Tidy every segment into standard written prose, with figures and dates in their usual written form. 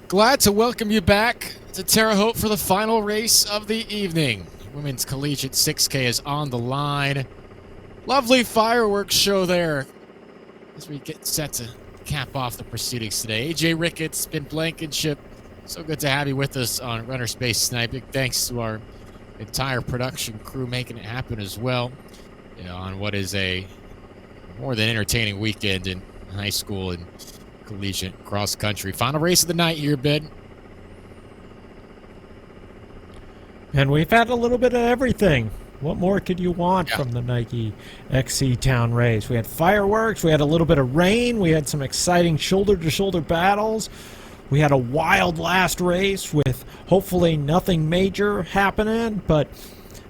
Glad to welcome you back to Terre Haute for the final race of the evening. Women's Collegiate 6K is on the line. Lovely fireworks show there as we get set to cap off the proceedings today. AJ Ricketts, Ben Blankenship, so good to have you with us on Runner Space tonight. Big thanks to our entire production crew making it happen as well, on what is a more than entertaining weekend in high school and collegiate cross country. Final race of the night here, Ben. And we've had a little bit of everything. What more could you want from the Nike XC Town race? We had fireworks, we had a little bit of rain, we had some exciting shoulder-to-shoulder battles. We had a wild last race with hopefully nothing major happening, but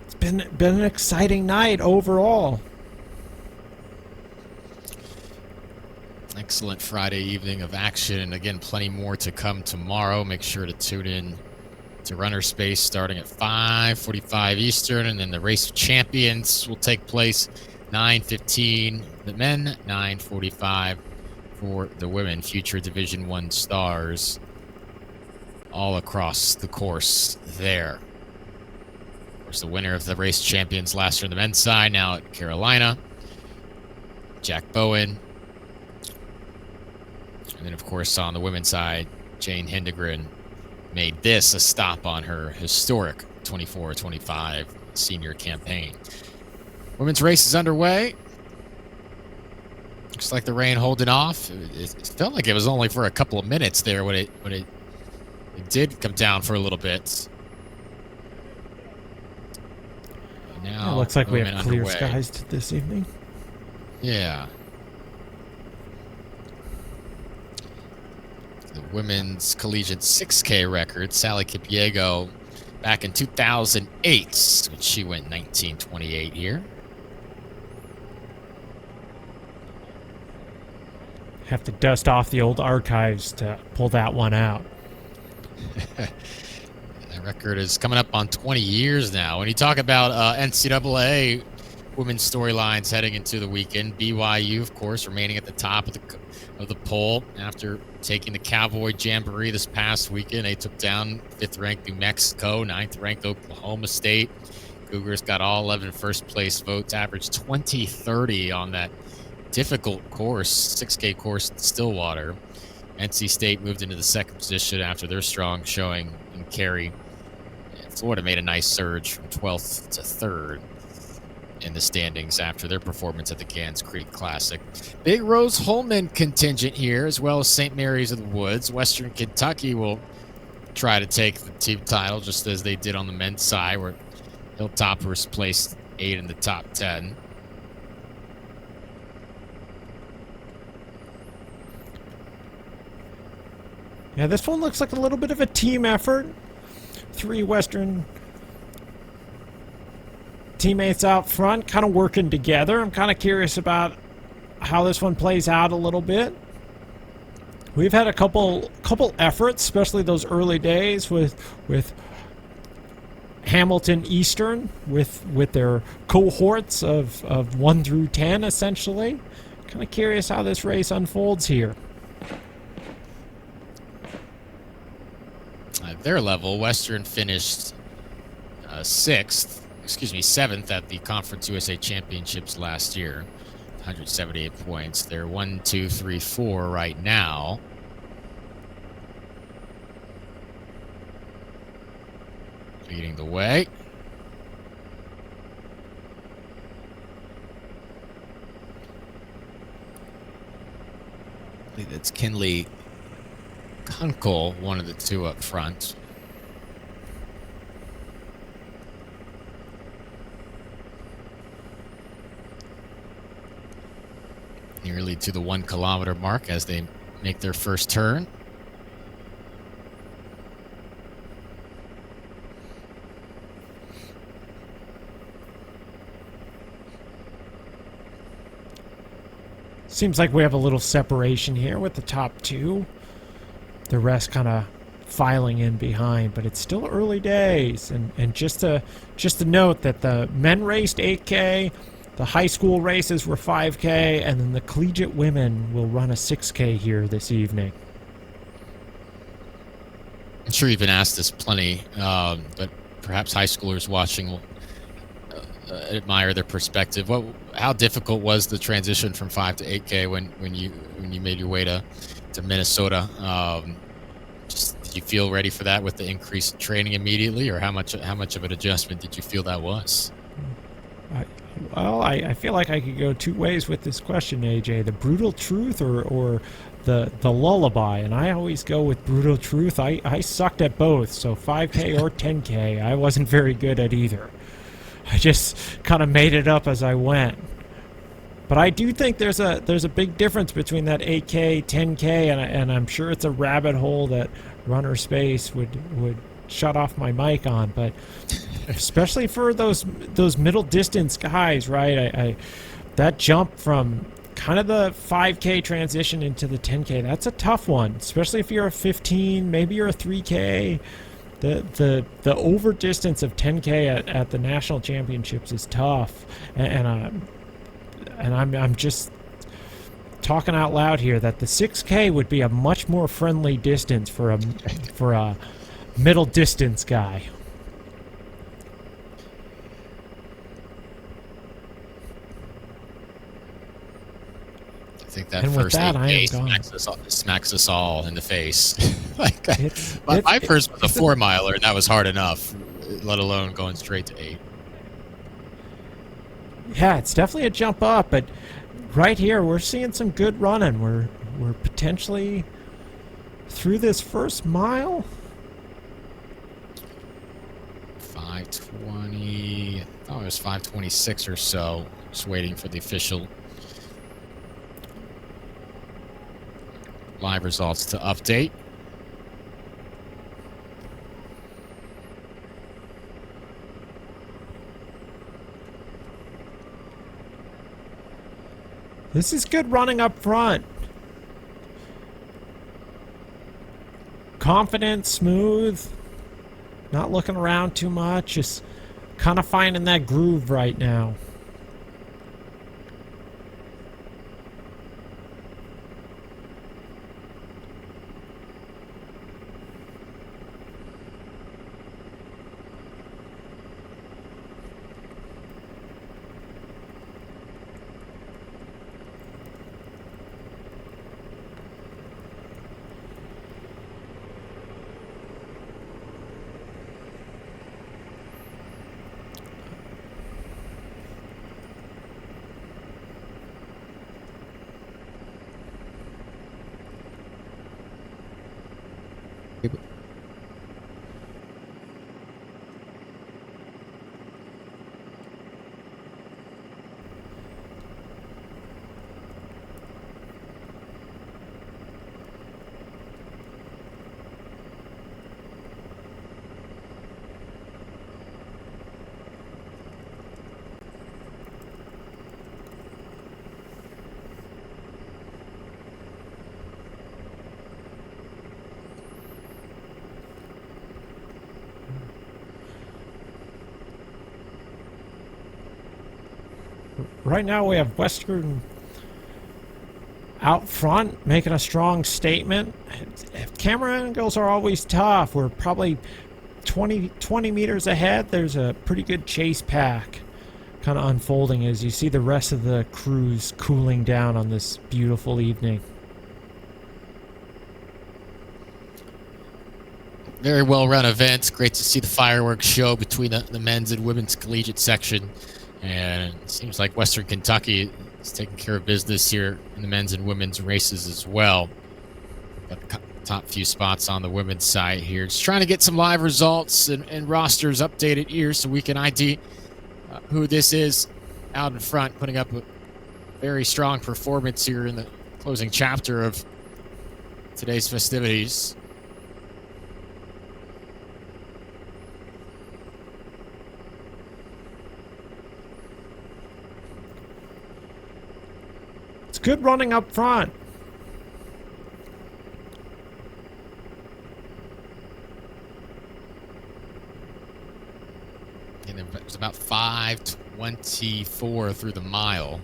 it's been an exciting night overall. Excellent Friday evening of action, and again, plenty more to come tomorrow. Make sure to tune in to Runner Space starting at 5:45 Eastern, and then the race of champions will take place 9:15 the men, 9:45 for the women. Future Division I stars all across the course there. Of course, the winner of the race champions last year on the men's side, now at Carolina, Jack Bowen. And then, of course, on the women's side, Jane Hindegren made this a stop on her historic 24-25 senior campaign. Women's race is underway. Looks like the rain holding off. It felt like it was only for a couple of minutes there when it did come down for a little bit. Now it looks like we have clear underway. skies this evening. Yeah. The women's collegiate 6K record, Sally Kipiego, back in 2008, when she went 19:28 here. Have to dust off the old archives to pull that one out. That record is coming up on 20 years now. When you talk about NCAA women's storylines heading into the weekend, BYU, of course, remaining at the top of the poll after taking the Cowboy Jamboree this past weekend. They took down 5th-ranked New Mexico, 9th-ranked Oklahoma State. Cougars got all 11 first-place votes, averaged 20-30 on that difficult course, 6K course in Stillwater. NC State moved into the second position after their strong showing in Cary. Florida made a nice surge from 12th to 3rd in the standings after their performance at the Gans Creek Classic. Big Rose Holman contingent here, as well as St. Mary's of the Woods. Western Kentucky will try to take the team title, just as they did on the men's side, where Hilltoppers placed 8 in the top 10. Yeah, this one looks like a little bit of a team effort. 3 Western teammates out front kind of working together. I'm kind of curious about how this one plays out a little bit. We've had a couple efforts, especially those early days with Hamilton Eastern with their cohorts of 1 through 10 essentially. Kind of curious how this race unfolds here. At their level, Western finished 7th at the Conference USA Championships last year, 178 points. They're 1, 2, 3, 4 right now. Leading the way. I think that's Kinley Kunkel, one of the 2 up front. Nearly to the 1 kilometer mark as they make their first turn. Seems like we have a little separation here with the top 2. The rest kind of filing in behind, but it's still early days. And just to note that the men raced 8K, the high school races were 5K, and then the collegiate women will run a 6K here this evening. I'm sure you've been asked this plenty, but perhaps high schoolers watching will admire their perspective. How difficult was the transition from 5 to 8K when you made your way to Minnesota? Just did you feel ready for that with the increased training immediately, or how much of an adjustment did you feel that was? I, I feel like I could go two ways with this question, AJ. The brutal truth or the lullaby, and I always go with brutal truth. I sucked at both, so 5K or 10K, I wasn't very good at either. I just kind of made it up as I went. But I do think there's a big difference between that 8K, 10K, and I'm sure it's a rabbit hole that Runner Space would shut off my mic on. But especially for those middle distance guys, right? I that jump from kind of the 5K transition into the 10K, that's a tough one, especially if you're a 15, maybe you're a 3K. The over distance of 10K at the national championships is tough, and I'm just talking out loud here that the 6K would be a much more friendly distance for a middle distance guy. I think that And with first that, I am 8K gone. smacks us all in the face. Like It's, my it, first was a it's a 4 miler, and that was hard enough, let alone going straight to 8. Yeah, it's definitely a jump up, but right here we're seeing some good running. We're potentially through this first mile. 5:20. I thought it was 5:26 or so. Just waiting for the official live results to update. This is good running up front. Confident, smooth, not looking around too much, just kind of finding that groove right now. Right now we have Western out front making a strong statement. Camera angles are always tough. We're probably 20 meters ahead. There's a pretty good chase pack kind of unfolding as you see the rest of the crews cooling down on this beautiful evening. Very well run event. Great to see the fireworks show between the men's and women's collegiate section. And it seems like Western Kentucky is taking care of business here in the men's and women's races as well. Got the top few spots on the women's side here. Just trying to get some live results and rosters updated here so we can ID who this is out in front, putting up a very strong performance here in the closing chapter of today's festivities. It's good running up front. And it was about 5:24 through the mile.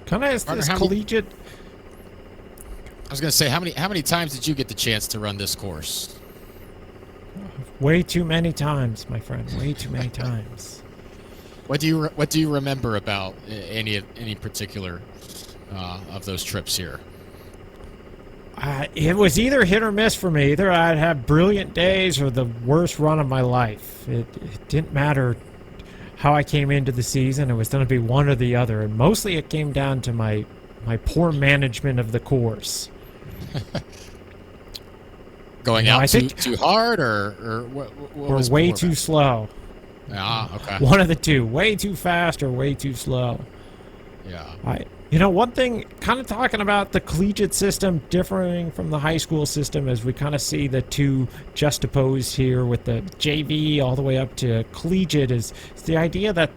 Kind of as Partner, this how many, collegiate. I was going to say, how many times did you get the chance to run this course? Way too many times, my friend. Way too many times. What do you remember about any particular of those trips here? It was either hit or miss for me. Either I'd have brilliant days or the worst run of my life. It didn't matter how I came into the season. It was going to be one or the other. And mostly it came down to my poor management of the course. Going out too hard, or what was way too slow. Ah, okay. One of the two. Way too fast or way too slow. Yeah. One thing, kind of talking about the collegiate system differing from the high school system, as we kind of see the two juxtaposed here with the JV all the way up to collegiate, is the idea that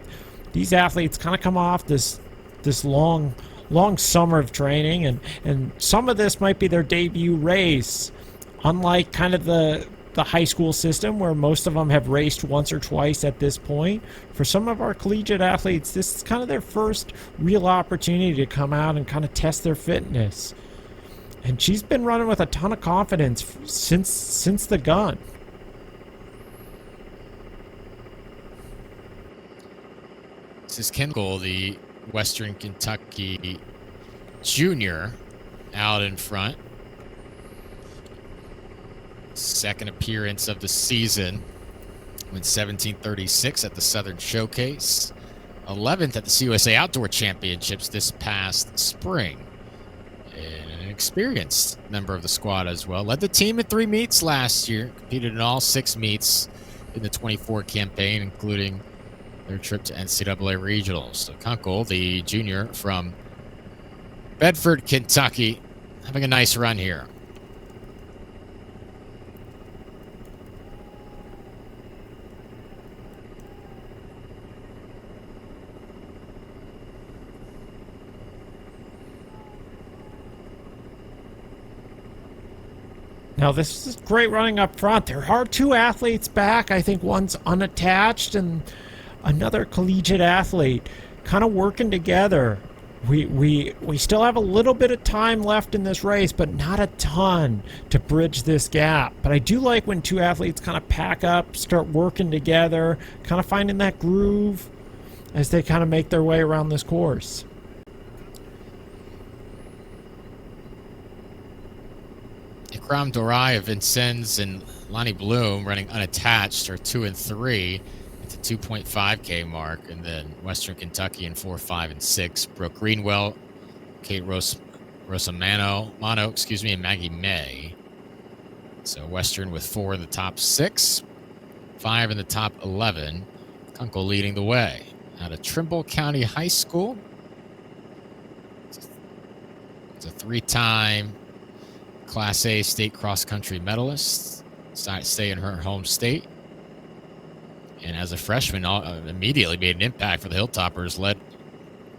these athletes kind of come off this long summer of training, and some of this might be their debut race, unlike kind of the high school system where most of them have raced once or twice at this point. For some of our collegiate athletes, this is kind of their first real opportunity to come out and kind of test their fitness. And she's been running with a ton of confidence since the gun. This is Kendall, the Western Kentucky junior, out in front. Second appearance of the season. Went 17:36 at the Southern Showcase. 11th at the CUSA Outdoor Championships this past spring. And an experienced member of the squad as well. Led the team in 3 meets last year. Competed in all 6 meets in the 24 campaign, including their trip to NCAA Regionals. So Kunkel, the junior from Bedford, Kentucky, having a nice run here. Now, this is great running up front. There are 2 athletes back. I think one's unattached and another collegiate athlete kind of working together. We still have a little bit of time left in this race, but not a ton to bridge this gap. But I do like when 2 athletes kind of pack up, start working together, kind of finding that groove as they kind of make their way around this course. Ikram Dorai of Vincennes and Lonnie Bloom running unattached are 2 and 3 at the 2.5K mark, and then Western Kentucky in 4, 5, and 6. Brooke Greenwell, Kate Rosamano, and Maggie May. So Western with 4 in the top 6, 5 in the top 11. Kunkel leading the way out of Trimble County High School. It's a 3-time Class A state cross-country medalist, stay in her home state. And as a freshman, immediately made an impact for the Hilltoppers, led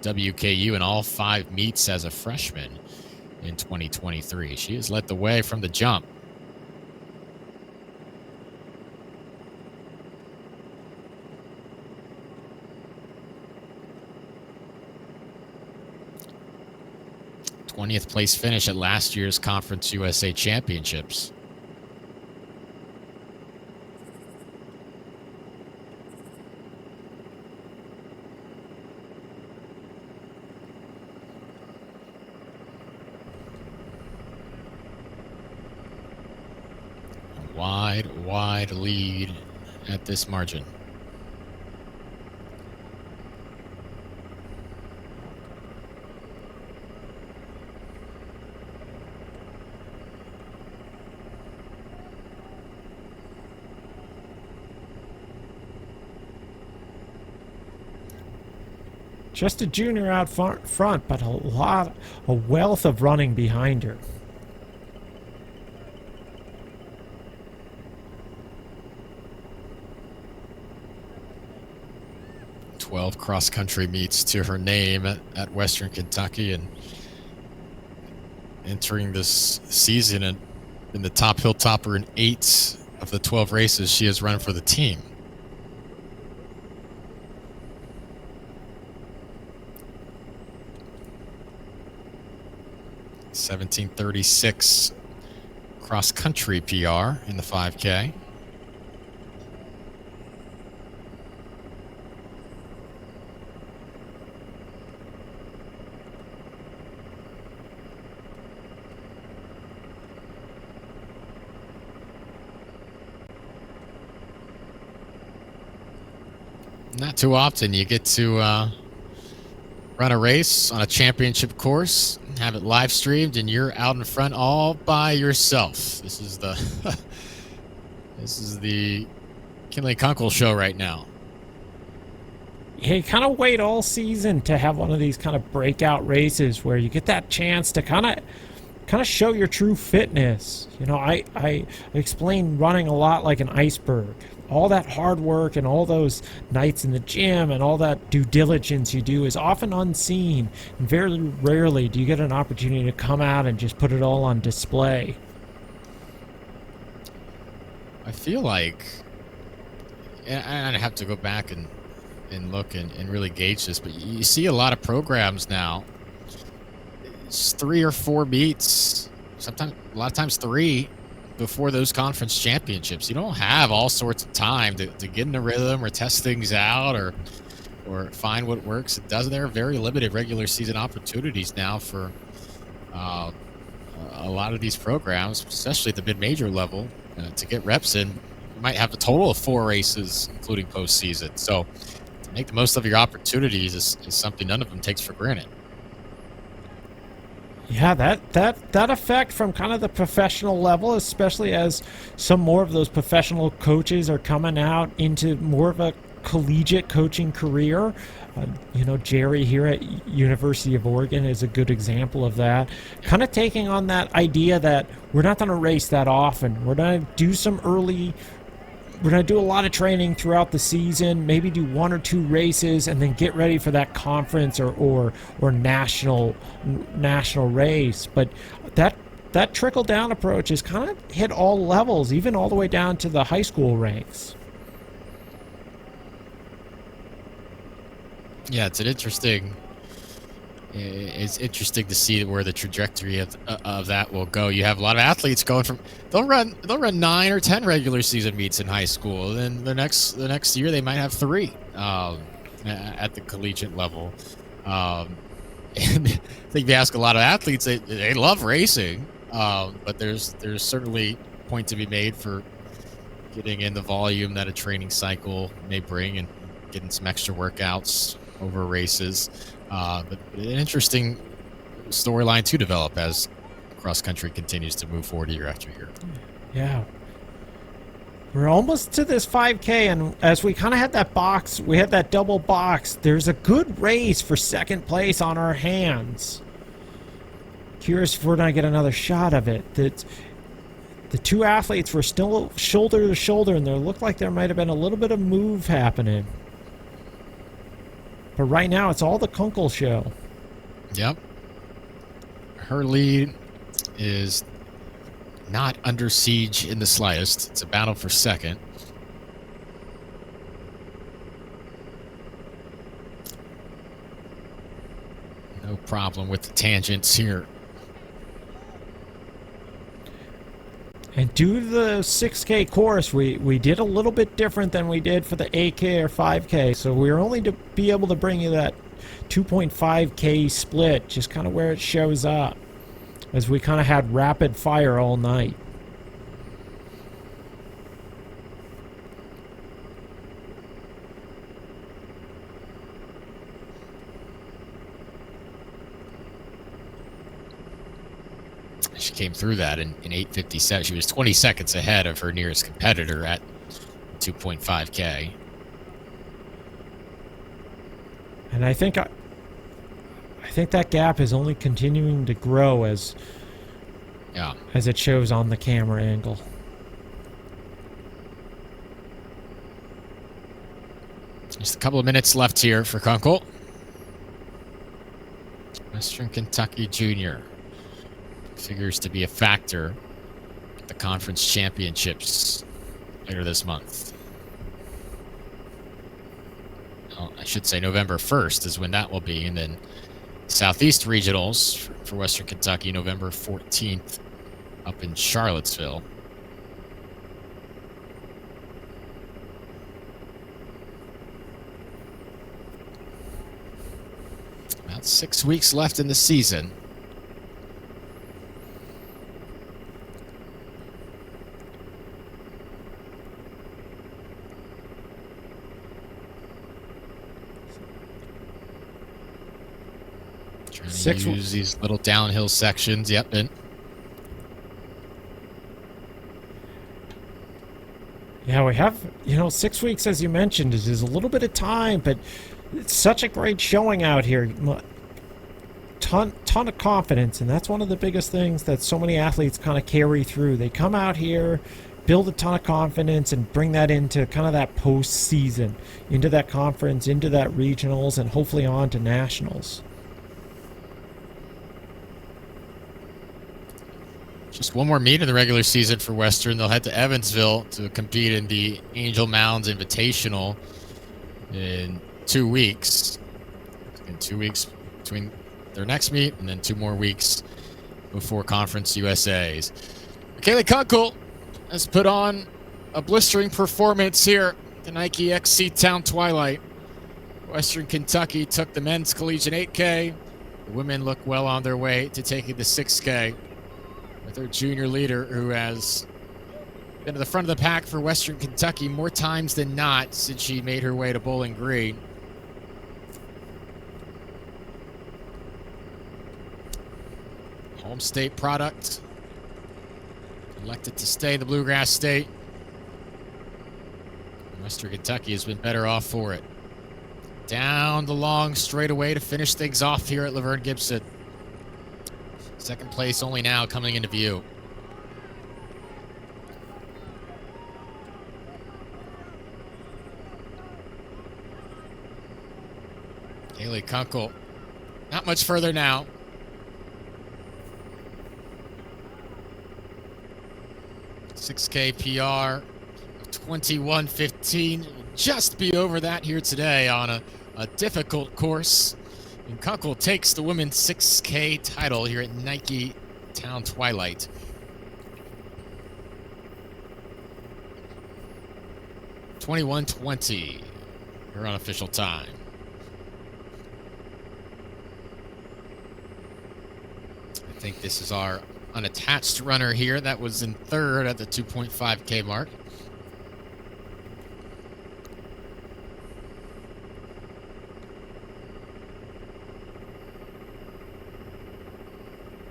WKU in all 5 meets as a freshman in 2023. She has led the way from the jump. th place finish at last year's Conference USA Championships. A wide lead at this margin. Just a junior out front, but a wealth of running behind her. "12 cross-country meets to her name at Western Kentucky, and entering this season in the top Hilltopper in 8 of the 12 races she has run for the team. 17:36 cross country PR in the 5K. Not too often you get to run a race on a championship course, have it live streamed, and you're out in front all by yourself. This is the this is the Kinley Kunkel show right now. Yeah, you kind of wait all season to have one of these kind of breakout races where you get that chance to kind of show your true fitness. You know, I explain running a lot like an iceberg. All that hard work and all those nights in the gym and all that due diligence you do is often unseen. And very rarely do you get an opportunity to come out and just put it all on display. I feel like, and I have to go back and look and really gauge this, but you see a lot of programs now. It's 3 or 4 meets, sometimes a lot of times 3 before those conference championships. You don't have all sorts of time to get in a rhythm or test things out or find what works. It doesn't. There are very limited regular season opportunities now for a lot of these programs, especially at the mid-major level, to get reps in. You might have a total of 4 races, including postseason. So to make the most of your opportunities is something none of them takes for granted. Yeah, that effect from kind of the professional level, especially as some more of those professional coaches are coming out into more of a collegiate coaching career. You know, Jerry here at University of Oregon is a good example of that. Kind of taking on that idea that we're not going to race that often. We're going to do we're going to do a lot of training throughout the season, maybe do 1 or 2 races, and then get ready for that conference or national race. But that trickle-down approach is kind of hit all levels, even all the way down to the high school ranks. Yeah, it's interesting to see where the trajectory of that will go. You have a lot of athletes going from they'll run 9 or 10 regular season meets in high school, and then the next year they might have 3 at the collegiate level. And I think if you ask a lot of athletes, they love racing, but there's certainly a point to be made for getting in the volume that a training cycle may bring and getting some extra workouts over races. But an interesting storyline to develop as cross country continues to move forward year after year. Yeah. We're almost to this 5K, and as we kind of had that box, we had that double box, there's a good race for second place on our hands. Curious if we're going to get another shot of it. The 2 athletes were still shoulder to shoulder, and there looked like there might have been a little bit of move happening. But right now, it's all the Kunkel show. Yep. Her lead is not under siege in the slightest. It's a battle for second. No problem with the tangents here. And due to the 6K course, we did a little bit different than we did for the 8K or 5K. So we were only to be able to bring you that 2.5K split, just kind of where it shows up, as we kind of had rapid fire all night. She came through that in 8:57. She was 20 seconds ahead of her nearest competitor at 2.5K. And I think that gap is only continuing to grow as it shows on the camera angle. Just a couple of minutes left here for Kunkel. Western Kentucky Junior figures to be a factor at the conference championships later this month. Well, I should say November 1st is when that will be, and then Southeast Regionals for Western Kentucky, November 14th, up in Charlottesville. About 6 weeks left in the season. Trying to use these little downhill sections. Yep. And yeah, we have, 6 weeks, as you mentioned, is a little bit of time, but it's such a great showing out here. Ton of confidence, and that's one of the biggest things that so many athletes kind of carry through. They come out here, build a ton of confidence, and bring that into kind of that postseason, into that conference, into that regionals, and hopefully on to nationals. Just one more meet in the regular season for Western. They'll head to Evansville to compete in the Angel Mounds Invitational in 2 weeks. In 2 weeks between their next meet, and then 2 more weeks before Conference USAs. Kaylee Kunkel has put on a blistering performance here at the Nike XC Town Twilight. Western Kentucky took the men's collegiate 8K. The women look well on their way to taking the 6K. With their junior leader, who has been at the front of the pack for Western Kentucky more times than not since she made her way to Bowling Green. Home state product. Elected to stay in the Bluegrass State. Western Kentucky has been better off for it. Down the long straightaway to finish things off here at Laverne Gibson. Second place only now coming into view. Kaylee Kunkel, not much further now. $6K PR of 21:15. Just be over that here today on a difficult course. And Kunkel takes the women's 6K title here at Nike Town Twilight. (21:20), her unofficial time. I think this is our unattached runner here. That was in third at the 2.5K mark.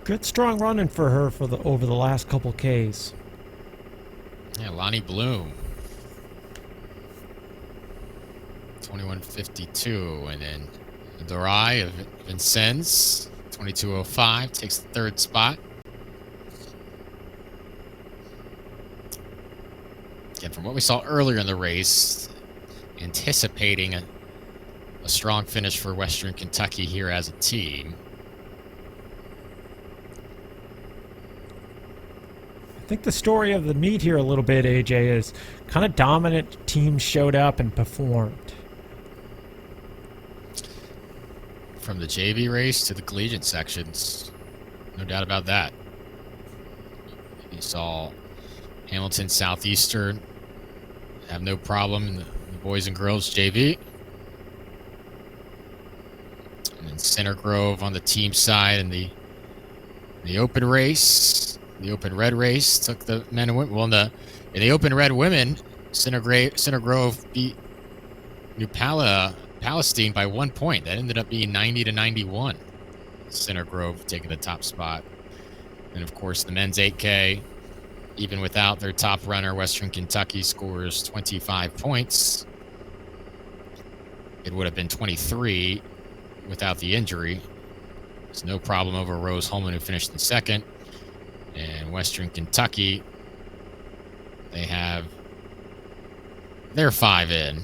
Good strong running for her over the last couple Ks. Yeah, Lonnie Bloom. 21:52, and then Dorai of Vincennes, 22:05, takes the third spot. Again, from what we saw earlier in the race, anticipating a strong finish for Western Kentucky here as a team. I think the story of the meet here a little bit, AJ, is kind of dominant teams showed up and performed. From the JV race to the collegiate sections, no doubt about that. You saw Hamilton Southeastern have no problem in the boys and girls JV. And then Center Grove on the team side in the open race. The open red race took the men and women. Well, in the open red women, Center Grove beat New Palestine by 1 point. That ended up being 90-91. Center Grove taking the top spot. And of course, the men's 8K, even without their top runner, Western Kentucky scores 25 points. It would have been 23 without the injury. There's no problem over Rose Holman, who finished in second. And Western Kentucky, they have their 5 in.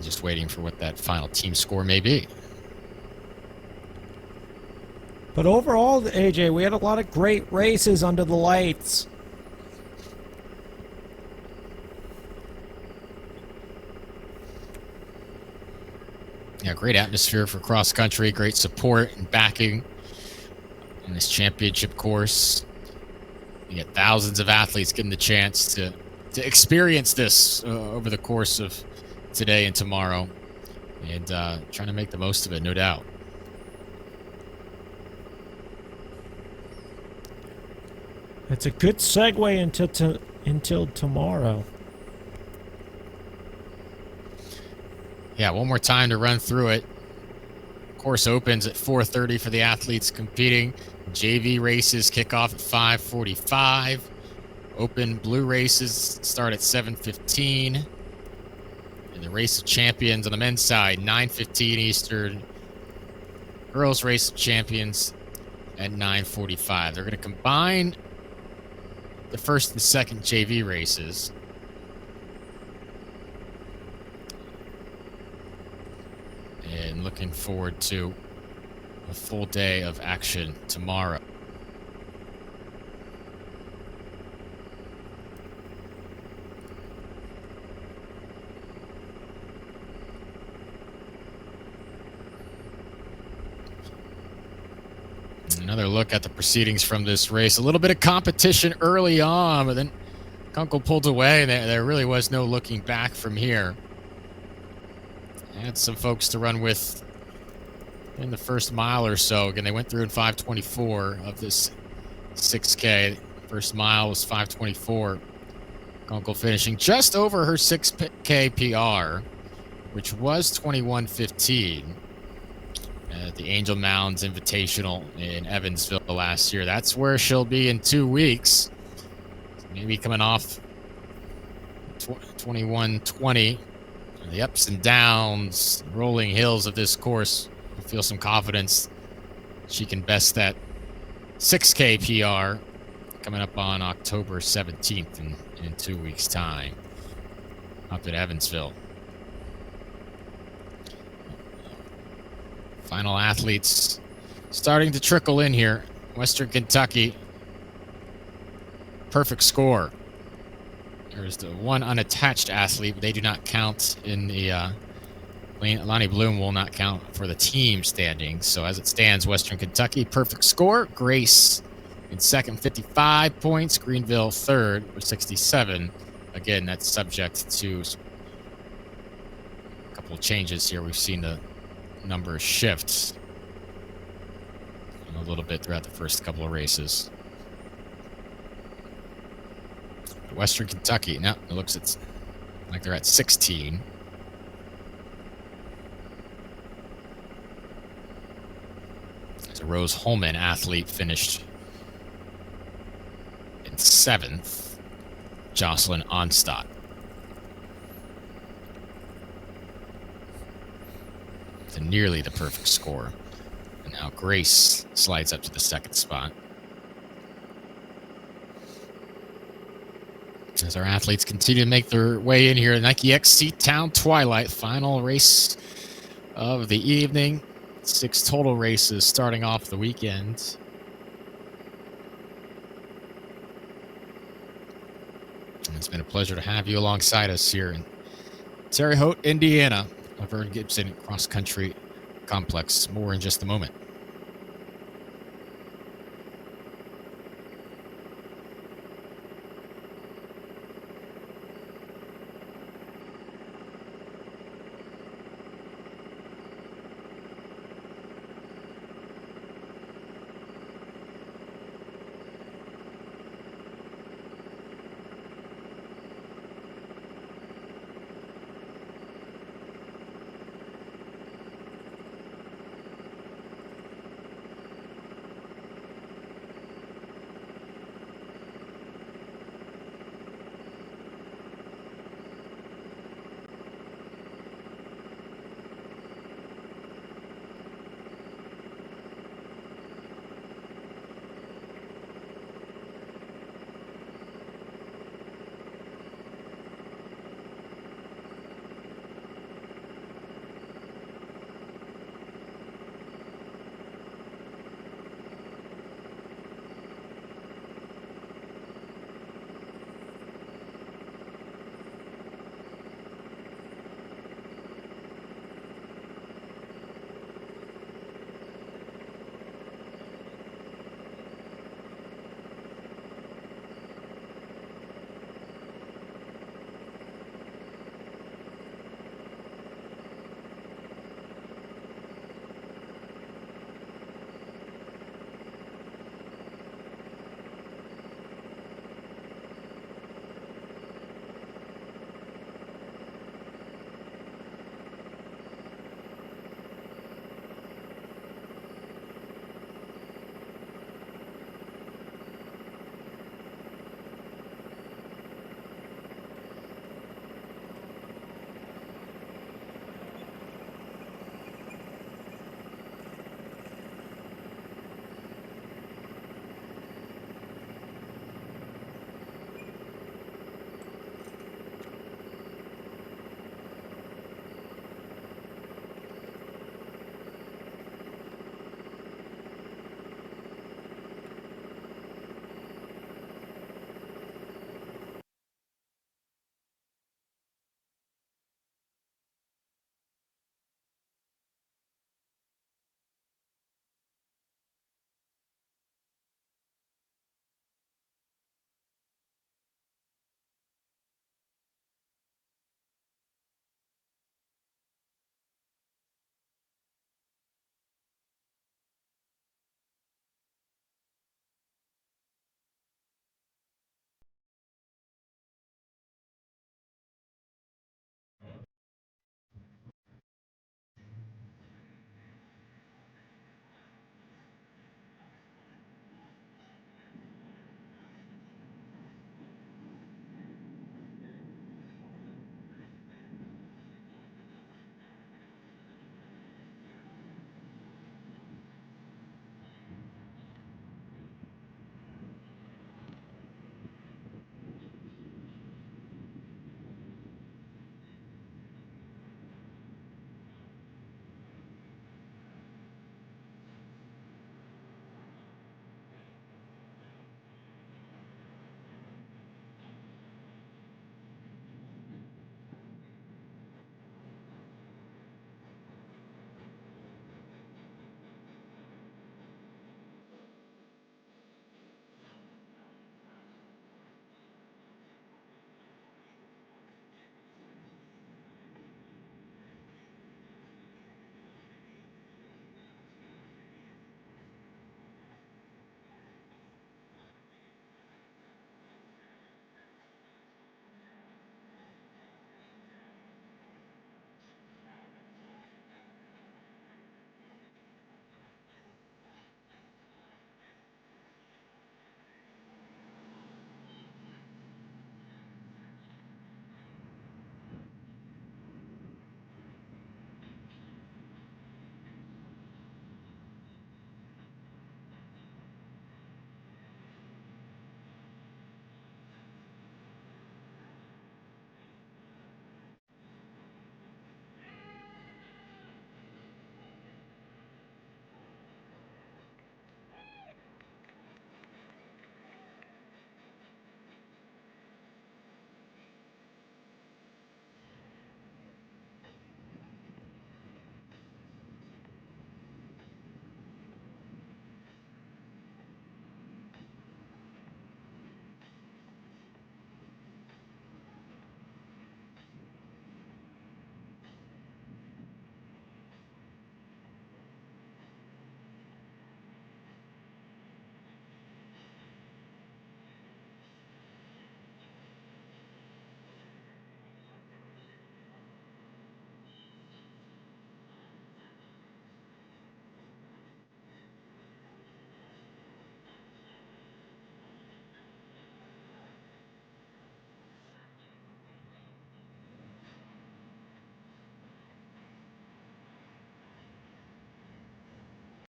Just waiting for what that final team score may be. But overall, AJ, we had a lot of great races under the lights. Yeah, great atmosphere for cross country, great support and backing in this championship course. You get thousands of athletes getting the chance to experience this over the course of today and tomorrow, and trying to make the most of it, no doubt. It's a good segue until tomorrow. Yeah, one more time to run through it. Course opens at 4:30 for the athletes competing. JV races kick off at 5:45. Open blue races start at 7:15. And the race of champions on the men's side, 9:15 Eastern. Girls race of champions at 9:45. They're going to combine the first and second JV races. And looking forward to a full day of action tomorrow. Another look at the proceedings from this race. A little bit of competition early on, but then Kunkel pulled away, and there really was no looking back from here. Had some folks to run with in the first mile or so. Again, they went through in 5:24 of this 6K. First mile was 5:24. Kunkel finishing just over her 6K PR, which was 21:15 at the Angel Mounds Invitational in Evansville last year. That's where she'll be in 2 weeks. Maybe coming off 21:20. The ups and downs, rolling hills of this course, I feel some confidence she can best that 6K PR coming up on October 17th in 2 weeks' time up at Evansville. Final athletes starting to trickle in here. Western Kentucky, perfect score. There's the one unattached athlete, but they do not count in the Lonnie Bloom will not count for the team standings. So as it stands, Western Kentucky, perfect score. Grace in second, 55 points. Greenville third with 67. Again, that's subject to a couple of changes here. We've seen the number shift a little bit throughout the first couple of races. Western Kentucky, no, it looks like they're at 16. As a Rose Holman athlete finished in 7th, Jocelyn Onstadt. To nearly the perfect score. And now Grace slides up to the 2nd spot. As our athletes continue to make their way in here, Nike XC Town Twilight, final race of the evening. 6 total races starting off the weekend. And it's been a pleasure to have you alongside us here in Terre Haute, Indiana, Vern Gibson Cross Country Complex. More in just a moment.